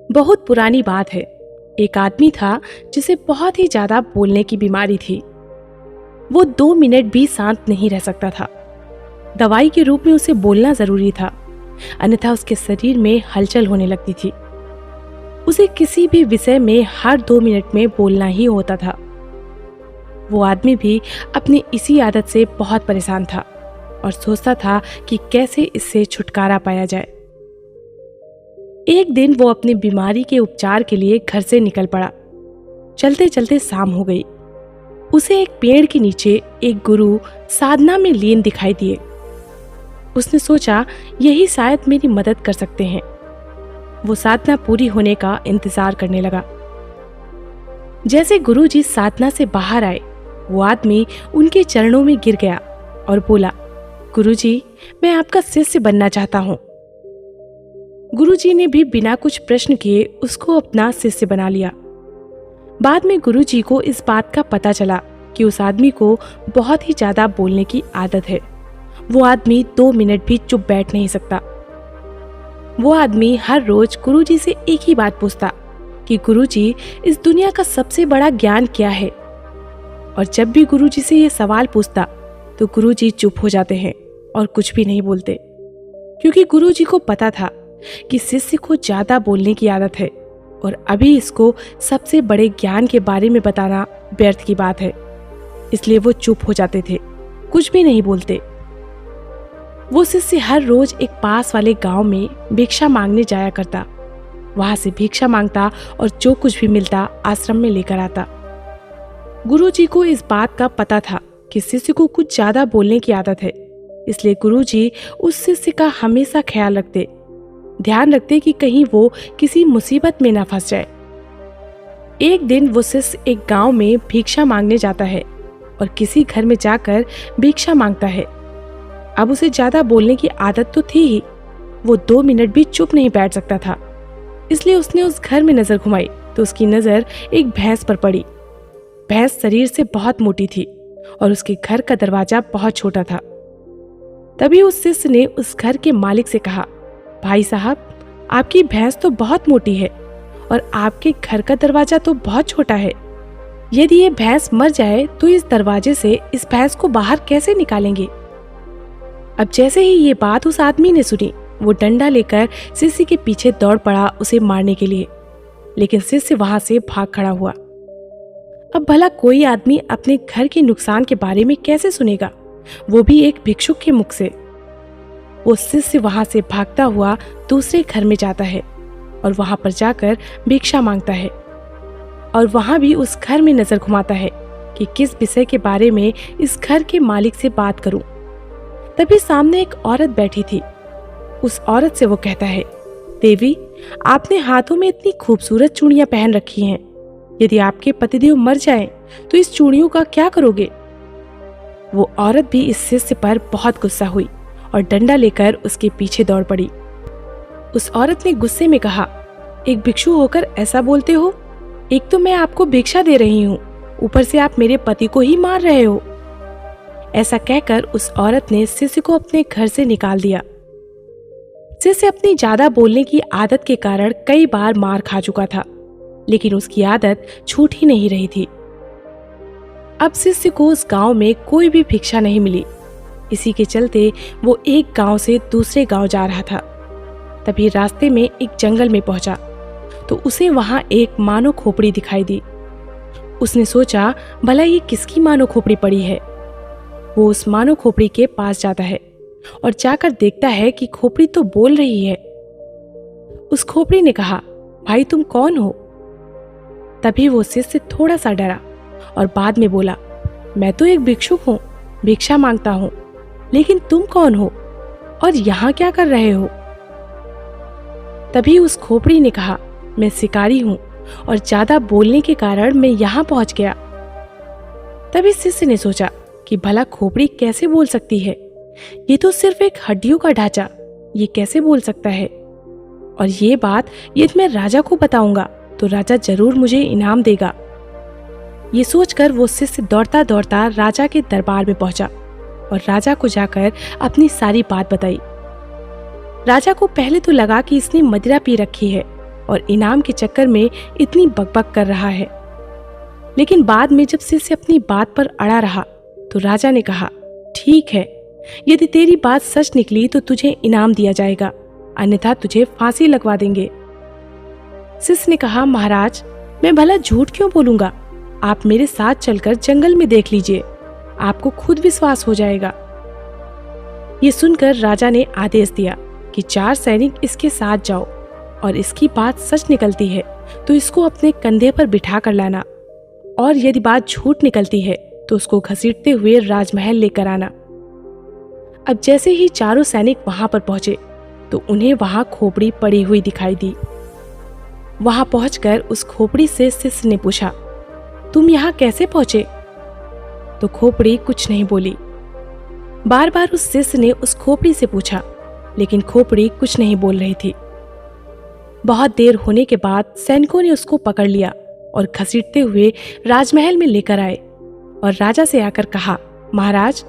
बहुत पुरानी बात है। एक आदमी था जिसे बहुत ही ज्यादा बोलने की बीमारी थी। वो 2 मिनट भी शांत नहीं रह सकता था। दवाई के रूप में उसे बोलना जरूरी था, अन्यथा उसके शरीर में हलचल होने लगती थी। उसे किसी भी विषय में हर 2 मिनट में बोलना ही होता था। वो आदमी भी अपनी इसी आदत से बहुत परेशान था और सोचता था कि कैसे इससे छुटकारा पाया जाए। एक दिन वो अपनी बीमारी के उपचार के लिए घर से निकल पड़ा। चलते चलते शाम हो गई। उसे एक पेड़ के नीचे एक गुरु साधना में लीन दिखाई दिए। उसने सोचा यही शायद मेरी मदद कर सकते हैं। वो साधना पूरी होने का इंतजार करने लगा। जैसे गुरुजी साधना से बाहर आए, वो आदमी उनके चरणों में गिर गया और बोला, गुरुजी, मैं आपका शिष्य बनना चाहता हूं। गुरुजी ने भी बिना कुछ प्रश्न किए उसको अपना शिष्य बना लिया। बाद में गुरुजी को इस बात का पता चला कि उस आदमी को बहुत ही ज्यादा बोलने की आदत है। वो आदमी 2 मिनट भी चुप बैठ नहीं सकता। वो आदमी हर रोज गुरुजी से एक ही बात पूछता कि गुरुजी, इस दुनिया का सबसे बड़ा ज्ञान क्या है? और जब भी गुरुजी से ये सवाल पूछता तो गुरुजी चुप हो जाते हैं और कुछ भी नहीं बोलते, क्योंकि गुरुजी को पता था कि शिष्य को ज्यादा बोलने की आदत है और अभी इसको सबसे बड़े ज्ञान के बारे में बताना व्यर्थ की बात है। इसलिए वो चुप हो जाते थे, कुछ भी नहीं बोलते। वो शिष्य हर रोज एक पास वाले गांव में भिक्षा मांगने जाया करता। वहां से भिक्षा मांगता और जो कुछ भी मिलता आश्रम में लेकर आता। गुरुजी को इस बात का पता था कि शिष्य को कुछ ज्यादा बोलने की आदत है, इसलिए गुरुजी उस शिष्य का हमेशा ख्याल रखते, ध्यान रखते कि कहीं वो किसी मुसीबत में ना फंस जाए। एक दिन वो शिष्य एक गांव में भिक्षा मांगने जाता है और किसी घर में जाकर भिक्षा मांगता है। अब उसे ज्यादा बोलने की आदत तो थी ही, वो 2 मिनट भी चुप नहीं बैठ सकता था। इसलिए उसने उस घर में नजर घुमाई तो उसकी नजर एक भैंस पर पड़ी। भैंस शरीर से बहुत मोटी थी और उसके घर का दरवाजा बहुत छोटा था। तभी उस शिष्य ने उस घर के मालिक से कहा, भाई साहब, आपकी भैंस तो बहुत मोटी है और आपके घर का दरवाजा तो बहुत छोटा है। यदि ये भैंस मर जाए तो इस दरवाजे से इस भैंस को बाहर कैसे निकालेंगे? अब जैसे ही ये बात उस आदमी ने सुनी, वो डंडा लेकर शिष्य के पीछे दौड़ पड़ा उसे मारने के लिए, लेकिन शिष्य वहां से भाग खड़ा हुआ। अब भला कोई आदमी अपने घर के नुकसान के बारे में कैसे सुनेगा, वो भी एक भिक्षुक के मुख से? वो शिष्य वहां से भागता हुआ दूसरे घर में जाता है और वहां पर जाकर भिक्षा मांगता है और वहां भी उस घर में नजर घुमाता है कि किस विषय के बारे में इस घर के मालिक से बात करूं। तभी सामने एक औरत बैठी थी। उस औरत से वो कहता है, देवी, आपने हाथों में इतनी खूबसूरत चूड़ियां पहन रखी हैं। यदि आपके पतिदेव मर जाएं, तो इस चूड़ियों का क्या करोगे? वो औरत भी इस शिष्य पर बहुत गुस्सा हुई और डंडा लेकर उसके पीछे दौड़ पड़ी। उस औरत ने गुस्से में कहा, एक भिक्षु होकर ऐसा बोलते हो? एक तो मैं आपको भिक्षा दे रही हूँ, ऊपर से आप मेरे पति को ही मार रहे हो। ऐसा कहकर उस औरत ने शिष्य को अपने घर से निकाल दिया। शिष्य अपनी ज्यादा बोलने की आदत के कारण कई बार मार खा चुका था, लेकिन उसकी आदत छूट ही नहीं रही थी। अब शिष्य को उस गांव में कोई भी भिक्षा नहीं मिली। इसी के चलते वो एक गांव से दूसरे गांव जा रहा था। तभी रास्ते में एक जंगल में पहुंचा तो उसे वहां एक मानो खोपड़ी दिखाई दी। उसने सोचा, भला ये किसकी मानो खोपड़ी पड़ी है? वो उस मानो खोपड़ी के पास जाता है और जाकर देखता है कि खोपड़ी तो बोल रही है। उस खोपड़ी ने कहा, भाई तुम कौन हो? तभी वो शिष्य थोड़ा सा डरा और बाद में बोला, मैं तो एक भिक्षुक हूँ, भिक्षा मांगता हूँ, लेकिन तुम कौन हो और यहाँ क्या कर रहे हो? तभी उस खोपड़ी ने कहा, मैं शिकारी हूँ और ज्यादा बोलने के कारण मैं यहाँ पहुंच गया। तभी शिष्य ने सोचा कि भला खोपड़ी कैसे बोल सकती है? ये तो सिर्फ एक हड्डियों का ढांचा, ये कैसे बोल सकता है? और ये बात यदि मैं राजा को बताऊंगा तो राजा जरूर मुझे इनाम देगा। ये सोचकर वो शिष्य दौड़ता दौड़ता राजा के दरबार में पहुंचा और राजा को जाकर अपनी सारी बात बताई। राजा को पहले तो लगा कि इसने मदिरा पी रखी है, और इनाम के चक्कर में इतनी बकबक कर रहा है। लेकिन बाद में जब शिष्य अपनी बात पर अड़ा रहा तो राजा ने कहा, ठीक है, यदि तेरी बात सच निकली तो तुझे इनाम दिया जाएगा, अन्यथा तुझे फांसी लगवा देंगे। शिष्य ने कहा, महाराज, मैं भला झूठ क्यों बोलूंगा? आप मेरे साथ चलकर जंगल में देख लीजिए, आपको खुद विश्वास हो जाएगा। ये सुनकर राजा ने आदेश दिया कि 4 सैनिक इसके साथ जाओ और इसकी बात सच निकलती है तो इसको अपने कंधे पर बिठा कर लाना, और यदि बात झूठ निकलती है तो उसको घसीटते हुए राजमहल लेकर आना। अब जैसे ही चारों सैनिक वहां पर पहुंचे तो उन्हें वहां खोपड़ी पड़ी हुई दिखाई दी। वहां पहुंचकर उस खोपड़ी से शिष्य ने पूछा, तुम यहाँ कैसे पहुंचे? तो खोपड़ी कुछ नहीं बोली। बार बार उस शिष्य ने उस खोपड़ी से पूछा, लेकिन खोपड़ी कुछ नहीं बोल रही थी। बहुत देर होने के बाद सैनिकों ने उसको पकड़ लिया और घसीटते हुए राजमहल में लेकर आए और राजा से आकर कहा, महाराज,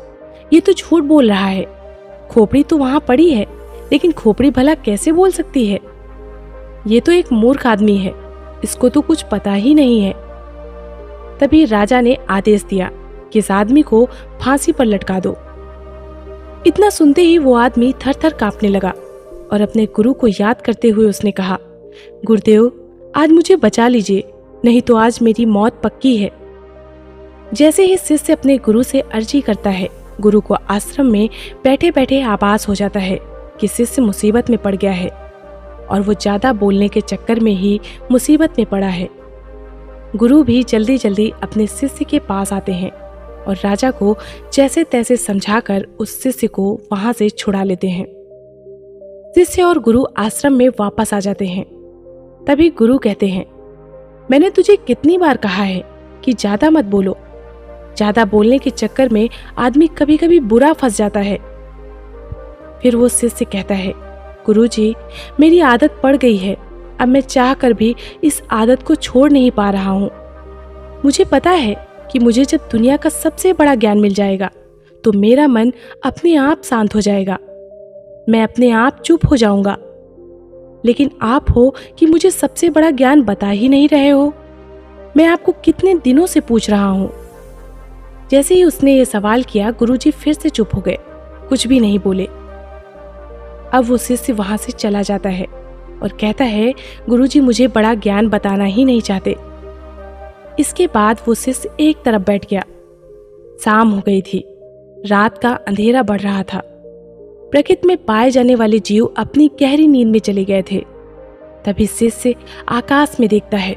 ये तो झूठ बोल रहा है, खोपड़ी तो वहां पड़ी है, लेकिन खोपड़ी भला कैसे बोल सकती है? ये तो एक मूर्ख आदमी है, इसको तो कुछ पता ही नहीं है। तभी राजा ने आदेश दिया कि इस आदमी को फांसी पर लटका दो। इतना सुनते ही वो आदमी थर थर कांपने लगा और अपने गुरु को याद करते हुए उसने कहा, गुरुदेव, आज मुझे बचा लीजिए, नहीं तो आज मेरी मौत पक्की है। जैसे ही शिष्य अपने गुरु से अर्जी करता है, गुरु को आश्रम में बैठे बैठे आभास हो जाता है कि शिष्य मुसीबत में पड़ गया है और वो ज्यादा बोलने के चक्कर में ही मुसीबत में पड़ा है। गुरु भी जल्दी जल्दी अपने शिष्य के पास आते हैं और राजा को जैसे तैसे समझाकर उस शिष्य को वहां से छुड़ा लेते हैं। शिष्य और गुरु आश्रम में वापस आ जाते हैं। तभी गुरु कहते हैं, मैंने तुझे कितनी बार कहा है कि ज्यादा मत बोलो। ज्यादा बोलने के चक्कर में आदमी कभी कभी बुरा फंस जाता है। फिर वो शिष्य कहता है, गुरुजी, मेरी आदत पड़ गई है, अब मैं चाहकर भी इस आदत को छोड़ नहीं पा रहा हूँ। मुझे पता है कि मुझे जब दुनिया का सबसे बड़ा ज्ञान मिल जाएगा तो मेरा मन अपने आप शांत हो जाएगा, मैं अपने आप चुप हो जाऊंगा। लेकिन आप हो कि मुझे सबसे बड़ा ज्ञान बता ही नहीं रहे हो। मैं आपको कितने दिनों से पूछ रहा हूँ। जैसे ही उसने ये सवाल किया, गुरुजी फिर से चुप हो गए, कुछ भी नहीं बोले। अब वो शिष्य वहां से चला जाता है और कहता है, गुरुजी मुझे बड़ा ज्ञान बताना ही नहीं चाहते। इसके बाद वो शिष्य एक तरफ बैठ गया। शाम हो गई थी, रात का अंधेरा बढ़ रहा था। प्रकृति में पाए जाने वाले जीव अपनी गहरी नींद में चले गए थे। तभी शिष्य आकाश में देखता है,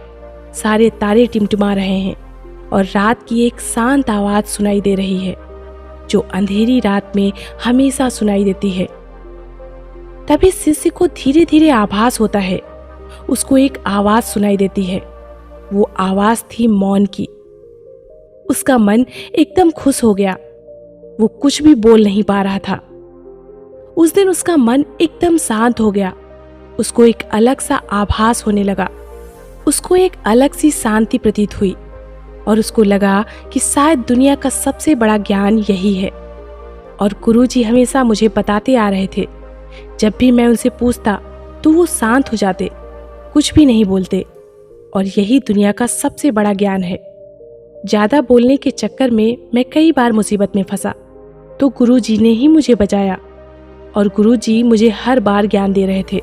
सारे तारे टिमटिमा रहे हैं और रात की एक शांत आवाज सुनाई दे रही है जो अंधेरी रात में हमेशा सुनाई देती है। तभी शिष्य को धीरे धीरे आभास होता है, उसको एक आवाज सुनाई देती है। वो आवाज थी मौन की। उसका मन एकदम खुश हो गया। वो कुछ भी बोल नहीं पा रहा था। उस दिन उसका मन एकदम शांत हो गया। उसको एक अलग सा आभास होने लगा। उसको एक अलग सी शांति प्रतीत हुई और उसको लगा कि शायद दुनिया का सबसे बड़ा ज्ञान यही है। और गुरुजी हमेशा मुझे बताते आ रहे थे, जब भी मैं उनसे पूछता तो वो शांत हो जाते, कुछ भी नहीं बोलते, और यही दुनिया का सबसे बड़ा ज्ञान है। ज्यादा बोलने के चक्कर में मैं कई बार मुसीबत में फंसा तो गुरुजी ने ही मुझे बचाया और गुरुजी मुझे हर बार ज्ञान दे रहे थे,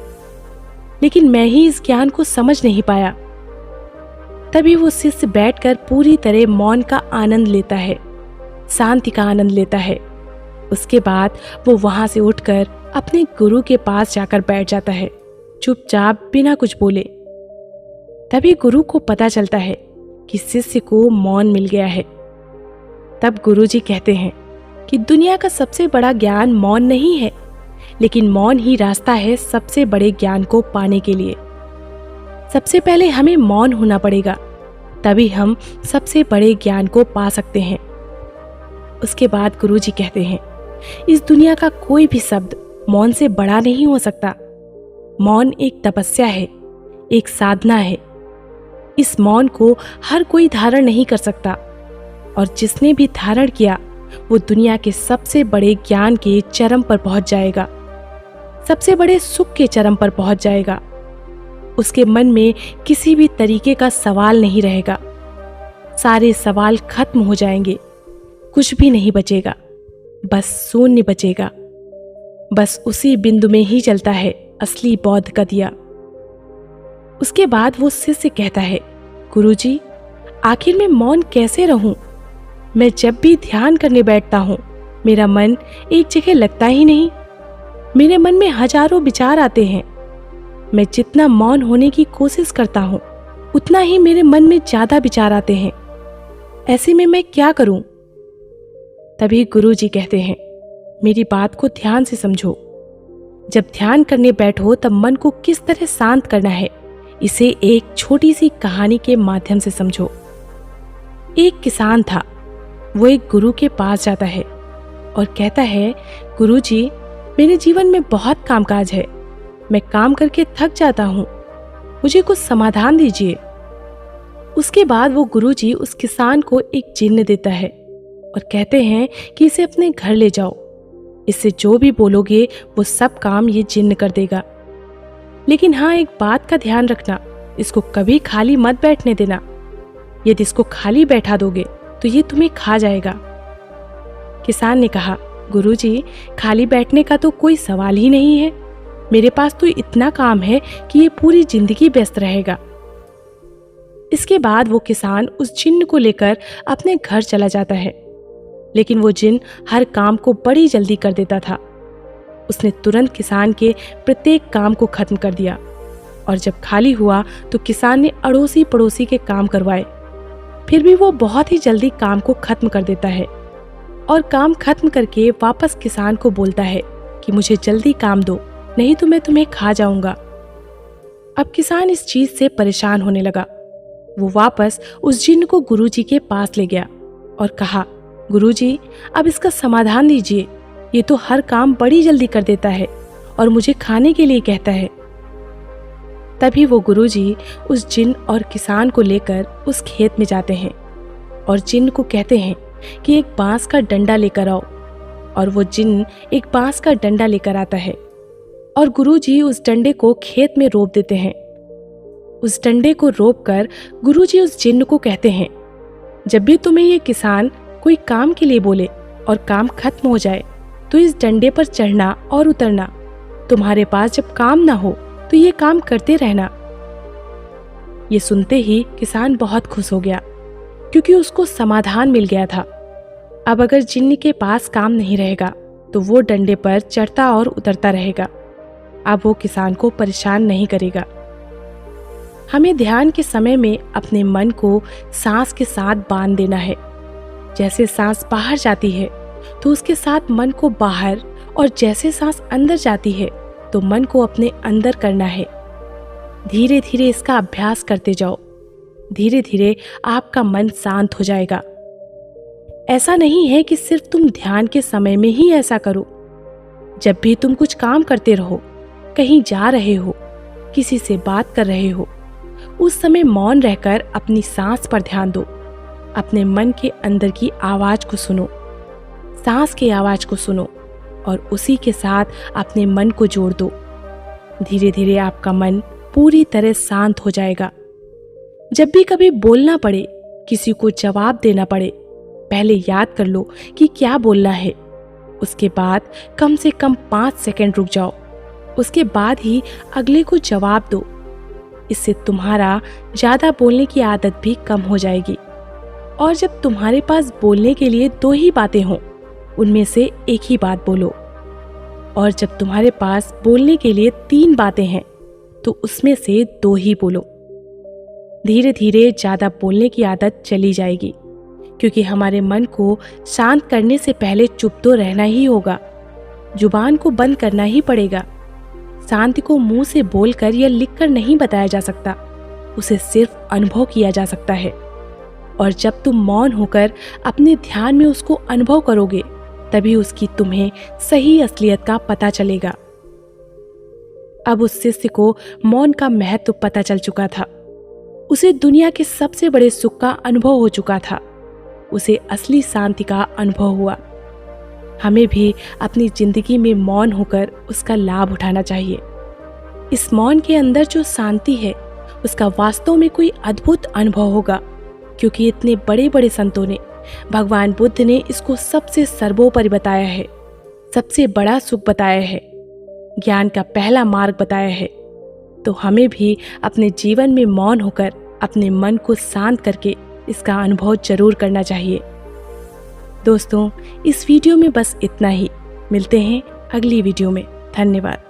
लेकिन मैं ही इस ज्ञान को समझ नहीं पाया। तभी वो शिष्य बैठकर पूरी तरह मौन का आनंद लेता है, शांति का आनंद लेता है। उसके बाद वो वहां से उठकर अपने गुरु के पास जाकर बैठ जाता है, चुपचाप बिना कुछ बोले। तभी गुरु को पता चलता है कि शिष्य को मौन मिल गया है। तब गुरुजी कहते हैं कि दुनिया का सबसे बड़ा ज्ञान मौन नहीं है, लेकिन मौन ही रास्ता है सबसे बड़े ज्ञान को पाने के लिए। सबसे पहले हमें मौन होना पड़ेगा, तभी हम सबसे बड़े ज्ञान को पा सकते हैं। उसके बाद गुरुजी कहते हैं, इस दुनिया का कोई भी शब्द मौन से बड़ा नहीं हो सकता। मौन एक तपस्या है, एक साधना है। इस मौन को हर कोई धारण नहीं कर सकता, और जिसने भी धारण किया वो दुनिया के सबसे बड़े ज्ञान के चरम पर पहुंच जाएगा, सबसे बड़े सुख के चरम पर पहुंच जाएगा। उसके मन में किसी भी तरीके का सवाल नहीं रहेगा। सारे सवाल खत्म हो जाएंगे, कुछ भी नहीं बचेगा, बस शून्य बचेगा। बस उसी बिंदु में ही चलता है असली बौद्ध का दिया। उसके बाद वो शिष्य कहता है, गुरुजी, आखिर मैं मौन कैसे रहूं? मैं जब भी ध्यान करने बैठता हूं, मेरा मन एक जगह लगता ही नहीं। मेरे मन में हजारों विचार आते हैं। मैं जितना मौन होने की कोशिश करता हूं, उतना ही मेरे मन में ज्यादा विचार आते हैं। ऐसे में मैं क्या करूं? तभी गुरुजी कहते हैं, मेरी बात को ध्यान से समझो। जब ध्यान करने बैठो तब मन को किस तरह शांत करना है, इसे एक छोटी सी कहानी के माध्यम से समझो। एक किसान था। वो एक गुरु के पास जाता है और कहता है, गुरुजी, मेरे जीवन में बहुत कामकाज है। मैं काम करके थक जाता हूँ, मुझे कुछ समाधान दीजिए। उसके बाद वो गुरुजी उस किसान को एक जिन्न देता है और कहते हैं कि इसे अपने घर ले जाओ। इससे जो भी बोलोगे वो सब काम ये जिन्न कर देगा। लेकिन हाँ, एक बात का ध्यान रखना, इसको कभी खाली मत बैठने देना। यदि इसको खाली बैठा दोगे तो ये तुम्हें खा जाएगा। किसान ने कहा, गुरुजी, खाली बैठने का तो कोई सवाल ही नहीं है। मेरे पास तो इतना काम है कि ये पूरी जिंदगी व्यस्त रहेगा। इसके बाद वो किसान उस जिन्न को लेकर अपने घर चला जाता है। लेकिन वो जिन्न हर काम को बड़ी जल्दी कर देता था। उसने तुरंत किसान के प्रत्येक काम को खत्म कर दिया और जब खाली हुआ तो किसान ने अड़ोसी पड़ोसी के काम करवाए। फिर भी वो बहुत ही जल्दी काम को खत्म कर देता है और काम खत्म करके वापस किसान को बोलता है कि मुझे जल्दी काम दो, नहीं तो मैं तुम्हें खा जाऊंगा। अब किसान इस चीज से परेशान होने लगा। वो वापस उस जिन्न को गुरुजी के पास ले गया और कहा, गुरुजी, अब इसका समाधान दीजिए। ये तो हर काम बड़ी जल्दी कर देता है और मुझे खाने के लिए कहता है। तभी वो गुरुजी उस जिन्न और किसान को लेकर उस खेत में जाते हैं और जिन्न को कहते हैं कि एक बांस का डंडा लेकर आओ। और वो जिन्न एक बांस का डंडा लेकर आता है और गुरुजी उस डंडे को खेत में रोप देते हैं। उस डंडे को रोप कर गुरुजी उस जिन्न को कहते हैं, जब भी तुम्हें ये किसान कोई काम के लिए बोले और काम खत्म हो जाए तो इस डंडे पर चढ़ना और उतरना। तुम्हारे पास जब काम ना हो तो ये काम करते रहना। ये सुनते ही किसान बहुत खुश हो गया क्योंकि उसको समाधान मिल गया था। अब अगर जिन्न के पास काम नहीं रहेगा तो वो डंडे पर चढ़ता और उतरता रहेगा। अब वो किसान को परेशान नहीं करेगा। हमें ध्यान के समय में अपने मन को सांस के साथ बांध देना है। जैसे सांस बाहर जाती है तो उसके साथ मन को बाहर, और जैसे सांस अंदर जाती है तो मन को अपने अंदर करना है। धीरे धीरे इसका अभ्यास करते जाओ। धीरे धीरे आपका मन शांत हो जाएगा। ऐसा नहीं है कि सिर्फ तुम ध्यान के समय में ही ऐसा करो। जब भी तुम कुछ काम करते रहो, कहीं जा रहे हो, किसी से बात कर रहे हो, उस समय मौन रहकर अपनी सांस पर ध्यान दो। अपने मन के अंदर की आवाज को सुनो, सांस की आवाज को सुनो और उसी के साथ अपने मन को जोड़ दो। धीरे धीरे आपका मन पूरी तरह शांत हो जाएगा। जब भी कभी बोलना पड़े, किसी को जवाब देना पड़े, पहले याद कर लो कि क्या बोलना है। उसके बाद कम से कम 5 सेकंड रुक जाओ। उसके बाद ही अगले को जवाब दो। इससे तुम्हारा ज्यादा बोलने की आदत भी कम हो जाएगी। और जब तुम्हारे पास बोलने के लिए 2 ही बातें हों, उनमें से एक ही बात बोलो। और जब तुम्हारे पास बोलने के लिए 3 बातें हैं तो उसमें से 2 ही बोलो। धीरे धीरे ज्यादा बोलने की आदत चली जाएगी, क्योंकि हमारे मन को शांत करने से पहले चुप तो रहना ही होगा। जुबान को बंद करना ही पड़ेगा। शांति को मुंह से बोलकर या लिखकर नहीं बताया जा सकता, उसे सिर्फ अनुभव किया जा सकता है। और जब तुम मौन होकर अपने ध्यान में उसको अनुभव करोगे, तभी उसकी तुम्हें सही असलियत का पता चलेगा। अब उस शिष्य को मौन का महत्व पता चल चुका था। उसे दुनिया के सबसे बड़े सुख का अनुभव हो चुका था। उसे असली शांति का अनुभव हुआ। हमें भी अपनी जिंदगी में मौन होकर उसका लाभ उठाना चाहिए। इस मौन के अंदर जो शांति है उसका वास्तव में कोई अद्भुत अनुभव होगा, क्योंकि इतने बड़े बड़े संतों ने, भगवान बुद्ध ने इसको सबसे सर्वोपरि बताया है, सबसे बड़ा सुख बताया है, ज्ञान का पहला मार्ग बताया है। तो हमें भी अपने जीवन में मौन होकर अपने मन को शांत करके इसका अनुभव जरूर करना चाहिए। दोस्तों, इस वीडियो में बस इतना ही। मिलते हैं अगली वीडियो में। धन्यवाद।